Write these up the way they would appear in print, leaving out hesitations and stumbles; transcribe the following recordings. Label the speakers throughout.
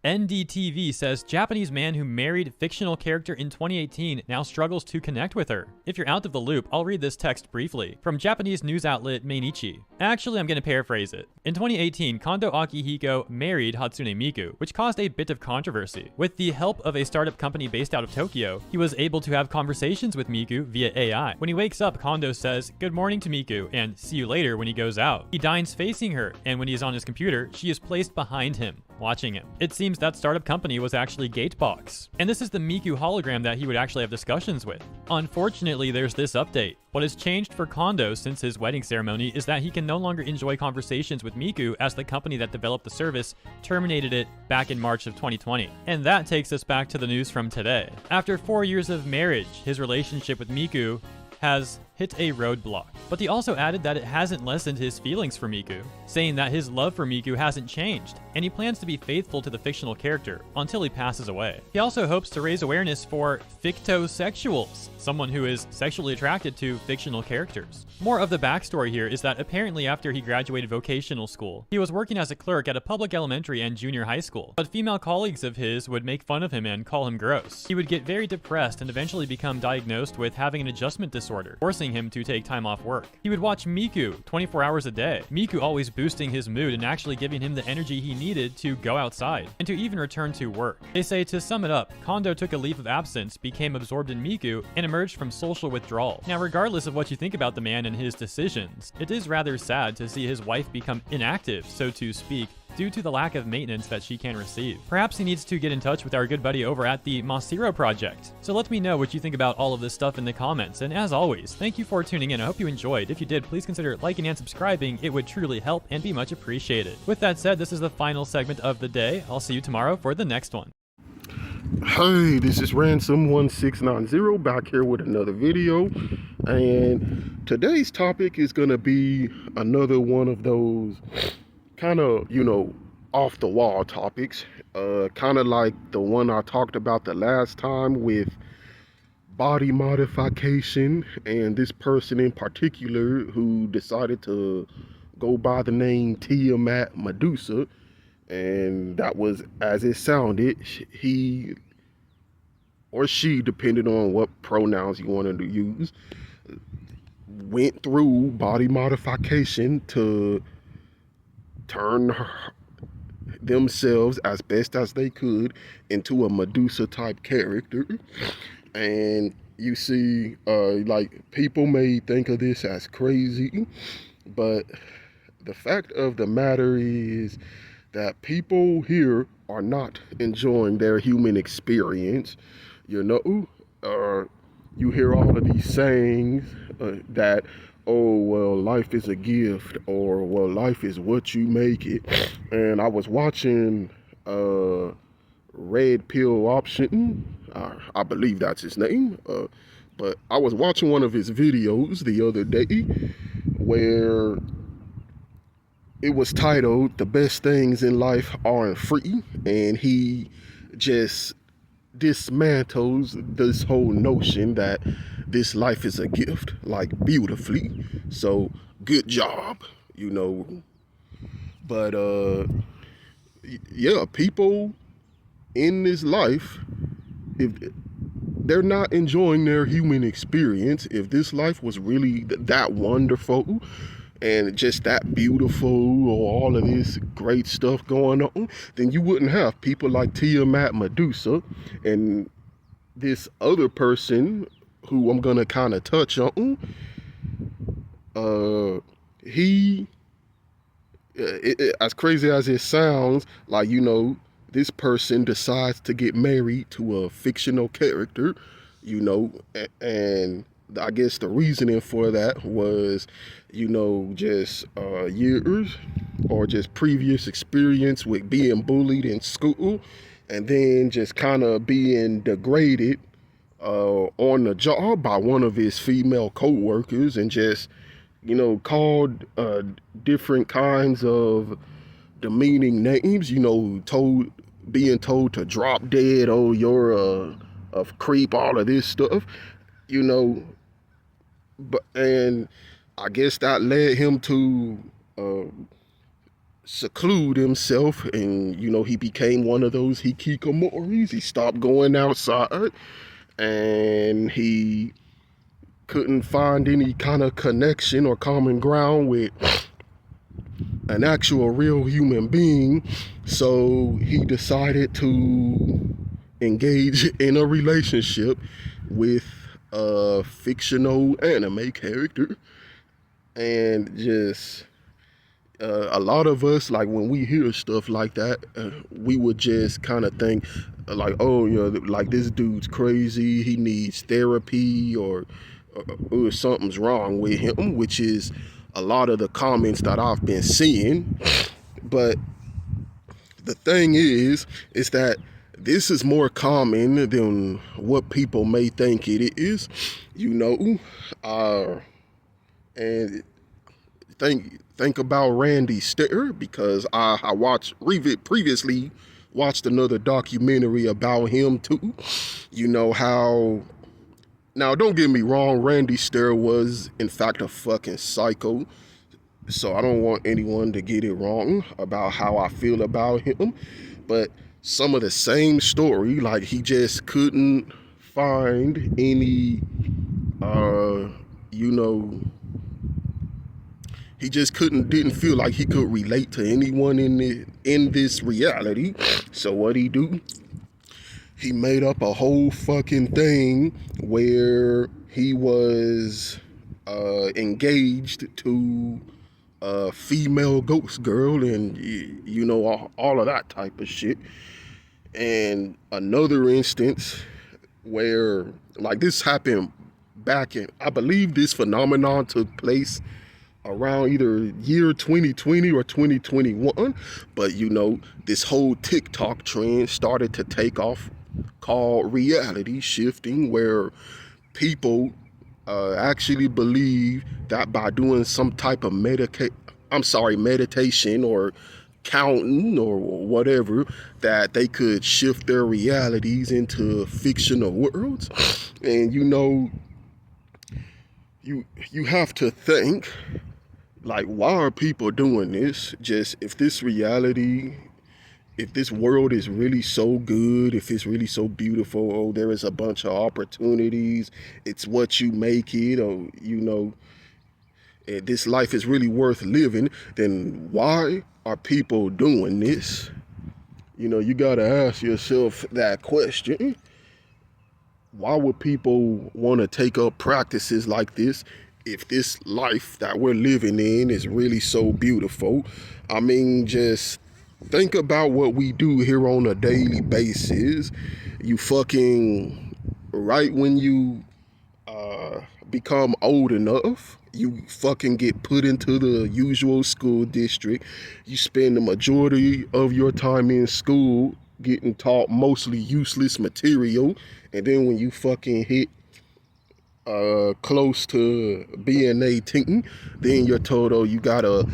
Speaker 1: NDTV says Japanese man who married fictional character in 2018 now struggles to connect with her. If you're out of the loop, I'll read this text briefly. From Japanese news outlet Mainichi. Actually, I'm going to paraphrase it. In 2018, Kondo Akihiko married Hatsune Miku, which caused a bit of controversy. With the help of a startup company based out of Tokyo, he was able to have conversations with Miku via AI. When he wakes up, Kondo says, "Good morning" to Miku, and "see you later" when he goes out. He dines facing her, and when he is on his computer, she is placed behind him, watching him. It seems that startup company was actually Gatebox. And this is the Miku hologram that he would actually have discussions with. Unfortunately, there's this update. What has changed for Kondo since his wedding ceremony is that he can no longer enjoy conversations with Miku as the company that developed the service terminated it back in March of 2020. And that takes us back to the news from today. After 4 years of marriage, his relationship with Miku has hit a roadblock. But he also added that it hasn't lessened his feelings for Miku, saying that his love for Miku hasn't changed, and he plans to be faithful to the fictional character until he passes away. He also hopes to raise awareness for fictosexuals, someone who is sexually attracted to fictional characters. More of the backstory here is that apparently after he graduated vocational school, he was working as a clerk at a public elementary and junior high school, but female colleagues of his would make fun of him and call him gross. He would get very depressed and eventually become diagnosed with having an adjustment disorder, forcing him to take time off work. He would watch Miku 24 hours a day, Miku always boosting his mood and actually giving him the energy he needed to go outside and to even return to work. They say, to sum it up, Kondo took a leave of absence, became absorbed in Miku, and emerged from social withdrawal. Now, regardless of what you think about the man and his decisions, it is rather sad to see his wife become inactive, so to speak, due to the lack of maintenance that she can receive. Perhaps he needs to get in touch with our good buddy over at the Masiro Project. So let me know what you think about all of this stuff in the comments, and as always, thank you for tuning in. I hope you enjoyed. If you did, please consider liking and subscribing. It would truly help and be much appreciated. With that said, this is the final segment of the day. I'll see you tomorrow for the next one.
Speaker 2: Hey, this is Ransom1690 back here with another video, and today's topic is gonna be another one of those kind of, off the wall topics, kind of like the one I talked about the last time with body modification, and this person in particular who decided to go by the name Tiamat Medusa. And that was, as it sounded, he or she, depending on what pronouns you wanted to use, went through body modification to turn themselves as best as they could into a Medusa type character. And you see, like, people may think of this as crazy, but the fact of the matter is that people here are not enjoying their human experience. You hear all of these sayings that, oh, well, life is a gift, or, well, life is what you make it. And I was watching Red Pill Option, I believe that's his name, but I was watching one of his videos the other day where it was titled "The Best Things in Life Aren't Free," and he just dismantles this whole notion that this life is a gift, like, beautifully. So good job, but yeah, people in this life, if they're not enjoying their human experience, if this life was really that wonderful and just that beautiful, or all of this great stuff going on, then you wouldn't have people like Tiamat Medusa and this other person who I'm gonna kind of touch on. As crazy as it sounds, like, this person decides to get married to a fictional character, and I guess the reasoning for that was, just years or just previous experience with being bullied in school, and then just kind of being degraded on the job by one of his female co-workers, and just, called different kinds of demeaning names, being told to drop dead, oh, you're a creep, all of this stuff, and I guess that led him to seclude himself, and he became one of those hikikomoris. He stopped going outside, and he couldn't find any kind of connection or common ground with an actual real human being. So he decided to engage in a relationship with a fictional anime character. And just a lot of us, like, when we hear stuff like that, we would just kind of think like, oh, like, this dude's crazy, he needs therapy, or something's wrong with him, which is a lot of the comments that I've been seeing. But the thing is that this is more common than what people may think it is, and think about Randy Stair, because I previously watched another documentary about him too. How, now don't get me wrong, Randy Stair was in fact a fucking psycho, so I don't want anyone to get it wrong about how I feel about him. But some of the same story, like, he just couldn't find any he just didn't feel like he could relate to anyone in this reality. So what he do? He made up a whole fucking thing where he was engaged to a female ghost girl, and all of that type of shit. And another instance where, like, this happened back in, I believe this phenomenon took place around either year 2020 or 2021, but this whole TikTok trend started to take off, called reality shifting, where people actually believe that by doing some type of meditation or counting or whatever, that they could shift their realities into fictional worlds. And you have to think, like, why are people doing this? Just, if this world is really so good, if it's really so beautiful, oh, there is a bunch of opportunities, it's what you make it, or this life is really worth living, then why are people doing this? You gotta ask yourself that question. Why would people want to take up practices like this if this life that we're living in is really so beautiful? I mean, just think about what we do here on a daily basis. You fucking, right when you become old enough, you fucking get put into the usual school district. You spend the majority of your time in school getting taught mostly useless material. And then when you fucking hit close to being 18, then you're told, oh, you gotta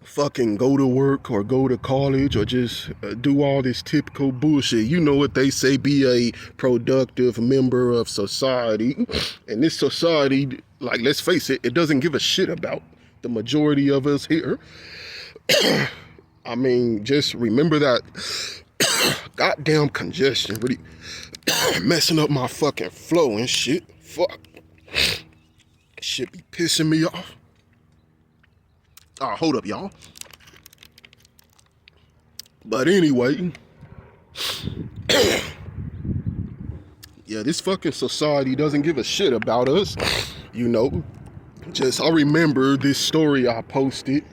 Speaker 2: fucking go to work or go to college or just do all this typical bullshit. You know what they say, be a productive member of society. And this society, like, let's face it, it doesn't give a shit about the majority of us here. I mean, just remember that goddamn congestion really messing up my fucking flow and shit. Fuck. Shit be pissing me off. Hold up, y'all. But anyway, yeah, this fucking society doesn't give a shit about us. Just, I remember this story I posted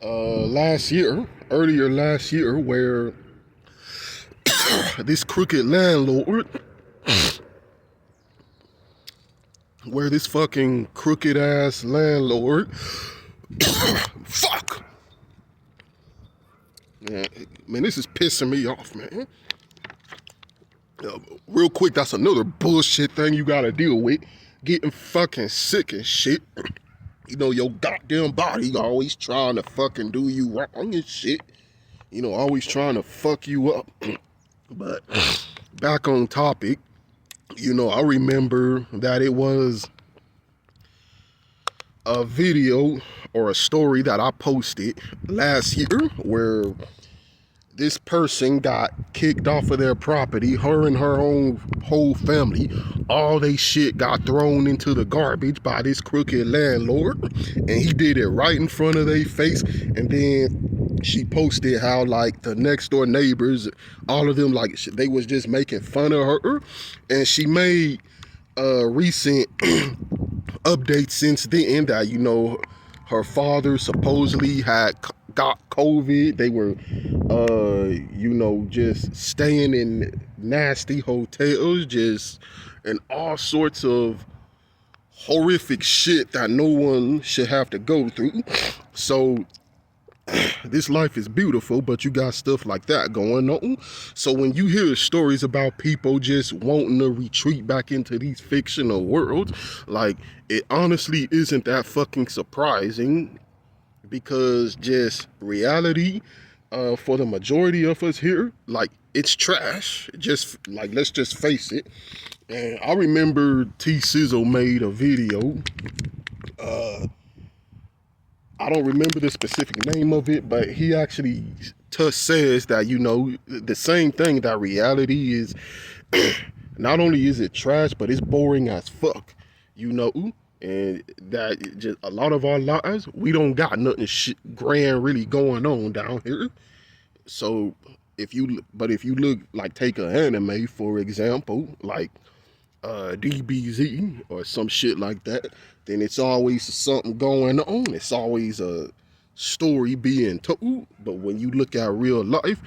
Speaker 2: earlier last year, where this crooked landlord, this fucking crooked ass landlord, fuck, man, this is pissing me off, man. Real quick, that's another bullshit thing you gotta deal with, getting fucking sick and shit. Your goddamn body always trying to fucking do you wrong and shit. Always trying to fuck you up. But back on topic, I remember that it was a video or a story that I posted last year where this person got kicked off of their property, her and her own whole family. All they shit got thrown into the garbage by this crooked landlord, and he did it right in front of their face. And then she posted how like the next door neighbors, all of them, like they was just making fun of her, and she made recent updates since then that, you know, her father supposedly had got COVID. They were, you know, just staying in nasty hotels, just and all sorts of horrific shit that no one should have to go through. So this life is beautiful, but you got stuff like that going on. So when you hear stories about people just wanting to retreat back into these fictional worlds, like, it honestly isn't that fucking surprising, because just reality, for the majority of us here, like, it's trash. Just like, let's just face it. And I remember T Sizzle made a video, I don't remember the specific name of it, but he actually says that, you know, the same thing, that reality is not only is it trash, but it's boring as fuck, you know, and that just a lot of our lives, we don't got nothing grand really going on down here. So if you look, like, take an anime, for example, like DBZ or some shit like that, then it's always something going on. It's always a story being told. But when you look at real life,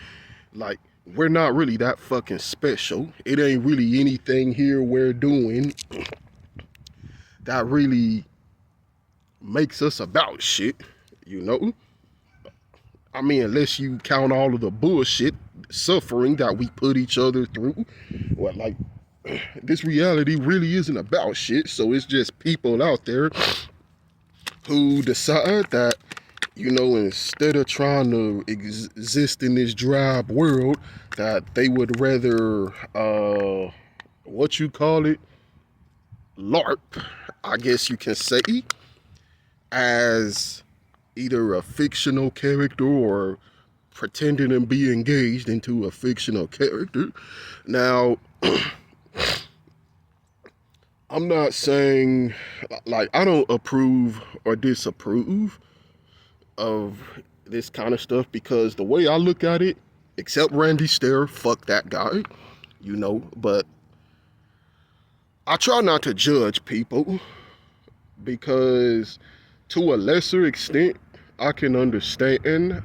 Speaker 2: like, we're not really that fucking special. It ain't really anything here we're doing that really makes us about shit, you know? I mean, unless you count all of the bullshit, suffering that we put each other through. Well, like, this reality really isn't about shit. So it's just people out there who decide that, you know, instead of trying to exist in this drab world, that they would rather, what you call it, LARP, I guess you can say, as either a fictional character or pretending to be engaged into a fictional character. Now, I'm not saying, like, I don't approve or disapprove of this kind of stuff, because the way I look at it, except Randy Stair, fuck that guy, you know, but I try not to judge people, because to a lesser extent, I can understand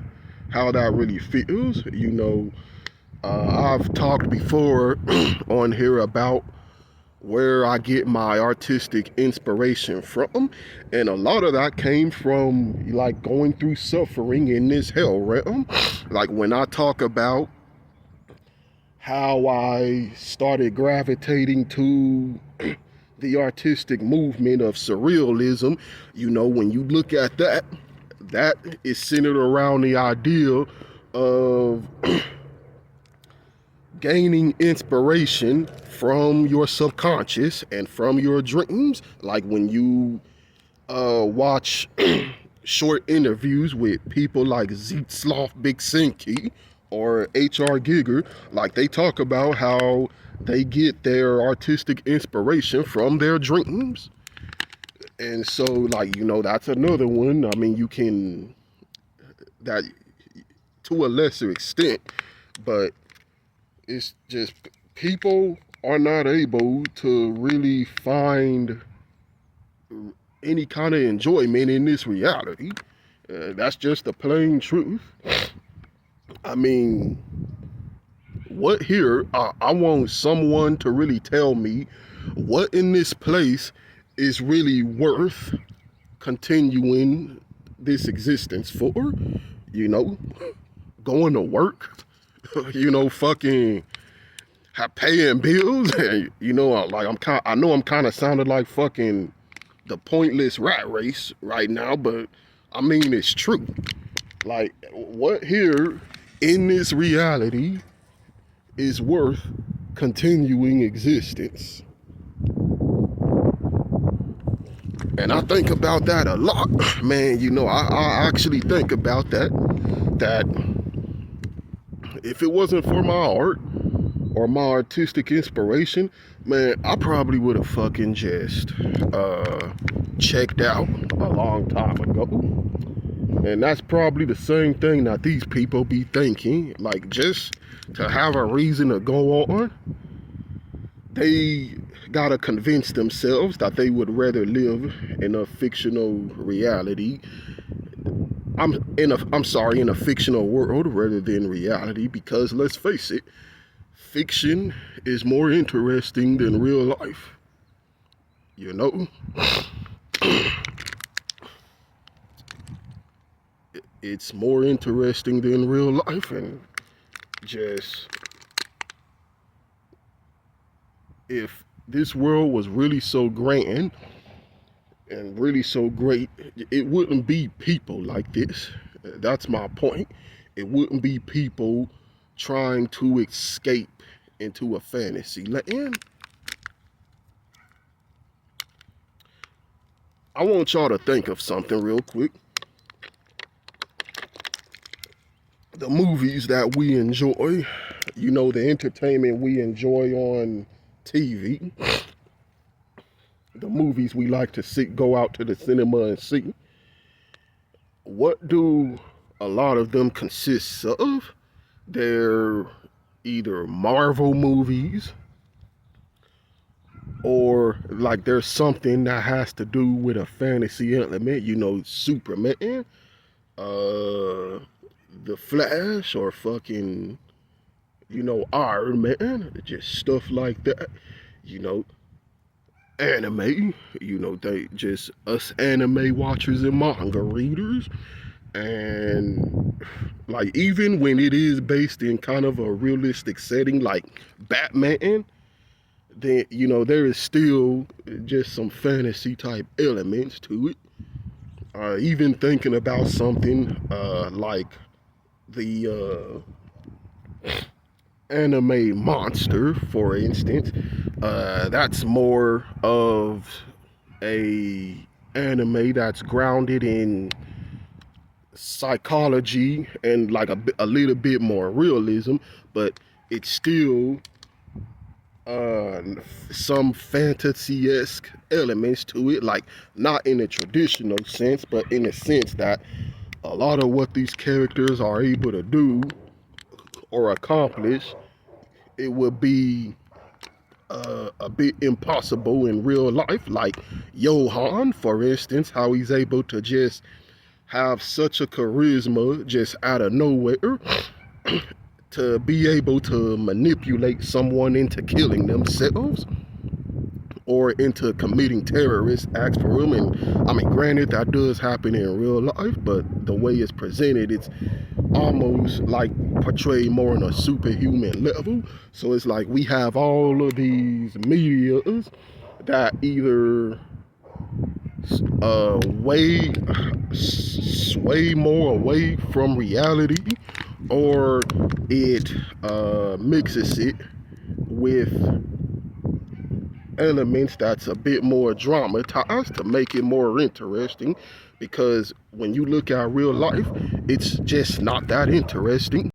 Speaker 2: how that really feels. You know, I've talked before on here about where I get my artistic inspiration from, and a lot of that came from, like, going through suffering in this hell realm. Like, when I talk about how I started gravitating to the artistic movement of surrealism, you know, when you look at that, that is centered around the idea of gaining inspiration from your subconscious and from your dreams. Like, when you watch short interviews with people like Zietzloff Biksinki or H.R. Giger, like, they talk about how they get their artistic inspiration from their dreams. And so, like, you know, that's another one. I mean, you can, that to a lesser extent, but it's just people are not able to really find any kind of enjoyment in this reality. That's just the plain truth. I mean, what here, I want someone to really tell me what in this place is really worth continuing this existence for, you know, going to work, you know, fucking paying bills, and, you know, like, I know I'm kind of sounding like fucking the pointless rat race right now, but I mean, it's true. Like, what here in this reality is worth continuing existence? And I think about that a lot, man. You know, I actually think about that if it wasn't for my art or my artistic inspiration, man, I probably would have fucking just checked out a long time ago. And that's probably the same thing that these people be thinking, like, just to have a reason to go on. They gotta convince themselves that they would rather live in a fictional reality. In a fictional world rather than reality, because let's face it, fiction is more interesting than real life. You know? It's more interesting than real life, and just, if this world was really so grand and really so great, it wouldn't be people like this. That's my point. It wouldn't be people trying to escape into a fantasy land. I want y'all to think of something real quick. The movies that we enjoy, you know, the entertainment we enjoy on TV, the movies we like to go out to the cinema and see, what do a lot of them consist of? They're either Marvel movies, or like there's something that has to do with a fantasy element, you know, Superman, The Flash, or fucking, you know, Iron Man, just stuff like that, you know. Anime, you know, they just us anime watchers and manga readers. And like, even when it is based in kind of a realistic setting like Batman, then, you know, there is still just some fantasy type elements to it. Even thinking about something like the anime Monster, for instance, that's more of a anime that's grounded in psychology and like a little bit more realism, but it's still some fantasy-esque elements to it, like not in a traditional sense, but in a sense that a lot of what these characters are able to do or accomplish, it would be a bit impossible in real life. Like Johan, for instance, how he's able to just have such a charisma just out of nowhere to be able to manipulate someone into killing themselves or into committing terrorist acts for him. And I mean, granted, that does happen in real life, but the way it's presented, it's almost like portrayed more on a superhuman level. So it's like we have all of these medias that either sway more away from reality, or it mixes it with elements that's a bit more dramatized to make it more interesting, because when you look at real life, it's just not that interesting.